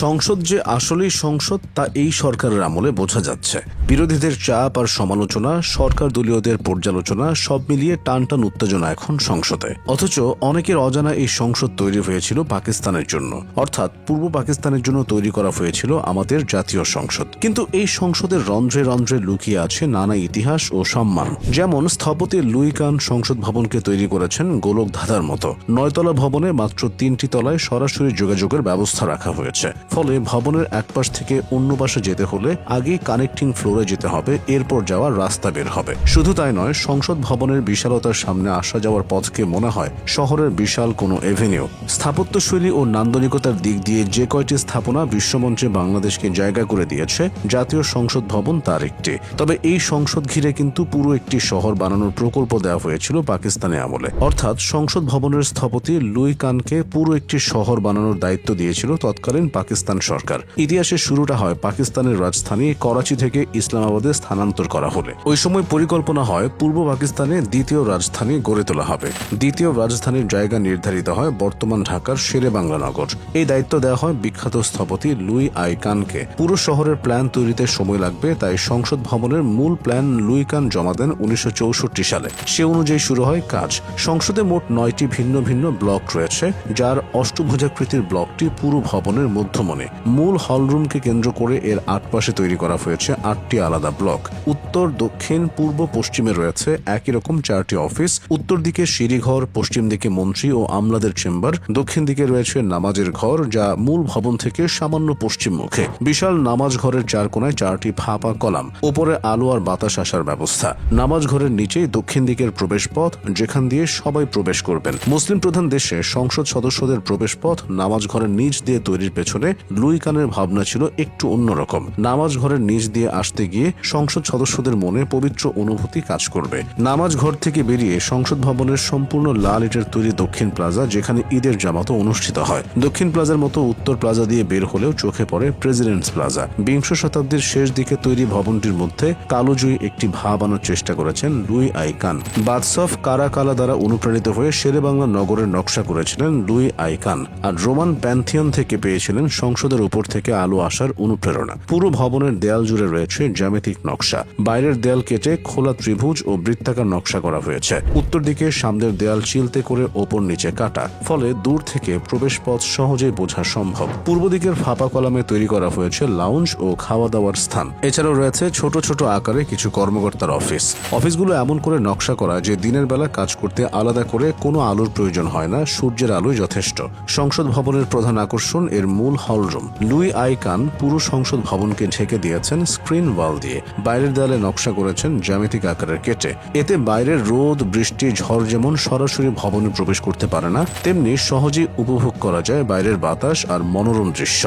সংসদ যে আসলেই সংসদ তা এই সরকারের আমলে বোঝা যাচ্ছে। বিরোধীদের চাপ আর সমালোচনা, সরকার দলীয়দের পর্যালোচনা সব মিলিয়ে টানটান উত্তেজনা এখন সংসদে। অথচ অনেকের অজানা এই সংসদ তৈরি হয়েছিল পাকিস্তানের জন্য, অর্থাৎ পূর্ব পাকিস্তানের জন্য তৈরি করা হয়েছিল আমাদের জাতীয় সংসদ। কিন্তু এই সংসদের রন্ধ্রে রন্ধ্রে লুকিয়ে আছে নানা ইতিহাস ও সম্মান। যেমন স্থপতি লুই কান সংসদ ভবনকে তৈরি করেছেন গোলক ধাঁধার মতো। 9তলা ভবনে মাত্র 3টি তলায় সরাসরি যোগাযোগের ব্যবস্থা রাখা হয়েছে। ফলে ভবনের এক পাশ থেকে অন্য পাশে যেতে হলে আগে কানেক্টিং ফ্লোরে যেতে হবে, এরপর যাওয়ার রাস্তা বের হবে। শুধু তাই নয়, সংসদ ভবনের বিশালতার সামনে আসা যাওয়ার পথকে মনে হয় শহরের বিশাল কোনো এভিনিউ। স্থাপত্যশৈলী ও নান্দনিকতার দিক দিয়ে যে কয়টি স্থাপনা বিশ্বমঞ্চে বাংলাদেশকে জায়গা করে দিয়েছে, জাতীয় সংসদ ভবন তার একটি। তবে এই সংসদ ঘিরে কিন্তু পুরো একটি শহর বানানোর প্রকল্প দেওয়া হয়েছিল পাকিস্তানি আমলে। অর্থাৎ সংসদ ভবনের স্থপতি লুই কানকে পুরো একটি শহর বানানোর দায়িত্ব দিয়েছিল তৎকালীন পাকিস্তান সরকার। ইতিহাসের শুরুটা হয় পাকিস্তানের রাজধানী করাচি থেকে ইসলামাবাদে স্থানান্তর করা হলে। ওই সময় পরিকল্পনা হয় পূর্ব পাকিস্তানে দ্বিতীয় রাজধানী গড়ে তোলা হবে। দ্বিতীয় রাজধানীর জায়গা নির্ধারিত হয় বর্তমান ঢাকার শেরেবাংলা নগর। এই দায়িত্ব দেওয়া হয় বিখ্যাত স্থপতি লুই আই কানকে। পুরো শহরের প্ল্যান তৈরিতে সময় লাগবে, তাই সংসদ ভবনের মূল প্ল্যান লুই কান জমা দেন 1964 সালে। সে অনুযায়ী শুরু হয় কাজ। সংসদে মোট 9টি ভিন্ন ভিন্ন ব্লক রয়েছে, যার অষ্টভুজাকৃতির ব্লকটি পুরো ভবনের মধ্যমণি। মূল হলরুমকে কেন্দ্র করে এর 8 পাশে তৈরি করা হয়েছে 8টি আলাদা ব্লক। উত্তর, দক্ষিণ, পূর্ব, পশ্চিমে রয়েছে একই রকম 4টি অফিস। উত্তর দিকে সিঁড়িঘর, পশ্চিম দিকে মন্ত্রী ও আমলাদের চেম্বার, দক্ষিণ দিকে রয়েছে নামাজের ঘর, যা মূল ভবন থেকে সামান্য পশ্চিম মুখে। বিশাল নামাজ ঘরের 4 কোণায় 4টি ফাঁপা কলাম, ওপরে আলো আর বাতাস আসার ব্যবস্থা। নামাজ ঘরের নিচেই দক্ষিণ দিকের প্রবেশ পথ, যেখান দিয়ে সবাই প্রবেশ করবেন। মুসলিম প্রধান দেশে সংসদ সদস্যদের প্রবেশ পথ নামাজ ঘরের নিচ দিয়ে তৈরির পেছনে লুই কানের ভাবনা ছিল একটু অন্যরকম। নামাজ ঘরের নিচ দিয়ে আসতে গিয়ে সংসদ সদস্যদের মনে পবিত্র অনুভূতি কাজ করবে। নামাজ ঘর থেকে বেরিয়ে সংসদ ভবনের সম্পূর্ণ লাল ইটের তৈরি দক্ষিণ প্লাজা, যেখানে ঈদের জামাতও অনুষ্ঠিত হয়। দক্ষিণ প্লাজার মতো উত্তর প্লাজা দিয়ে বের হলেও চোখে পড়ে প্রেসিডেন্টস প্লাজা। বিংশ শতাব্দীর শেষ দিকে তৈরি ভবনটির মধ্যে কালোজয়ী একটি ভাব আনার চেষ্টা করেছেন লুই আই কান। বাদশাহ কারাকালা দ্বারা অনুপ্রাণিত হয়ে শেরেবাংলা নগরের নকশা করেছিলেন লুই আই কান, আর রোমান প্যান্থিয়ন থেকে পেয়েছিলেন সংসদের উপর থেকে আলো আসার অনুপ্রেরণা। পুরো ভবনের দেয়াল জুড়ে রয়েছে জ্যামিতিক নকশা। বাইরের দেয়াল কেটে খোলা ত্রিভুজ ও বৃত্তাকার নকশা করা হয়েছে। উত্তর দিকে সামনের দেয়াল চিলতে করে ওপর নিচে কাটা, ফলে দূর থেকে প্রবেশ পথ সহজেই বোঝা সম্ভব। পূর্ব দিকের ফাঁপা কলামে তৈরি করা হয়েছে লাউঞ্জ ও খাওয়া দাওয়ার স্থান। এছাড়াও রয়েছে ছোট ছোট আকারে কিছু কর্মকর্তার অফিস। অফিসগুলো এমন করে নকশা করা যে দিনের বেলা কাজ করতে আলাদা করে কোনো আলোর প্রয়োজন হয় না, সূর্যের আলোই যথেষ্ট। সংসদ ভবনের প্রধান আকর্ষণ এর মূল হলরুম। লুই আই কান পুরো সংসদ ভবনকে ঢেকে দিয়েছেন স্ক্রিন ওয়াল দিয়ে। বাইরের দেয়ালে নকশা করেছেন জ্যামিতিক আকারের কেটে। এতে বাইরের রোদ, বৃষ্টি, ঝড় যেমন সরাসরি ভবনে প্রবেশ করতে পারে না, তেমনি সহজেই উপভোগ করা যায় বাইরের বাতাস আর মনোরম দৃশ্য।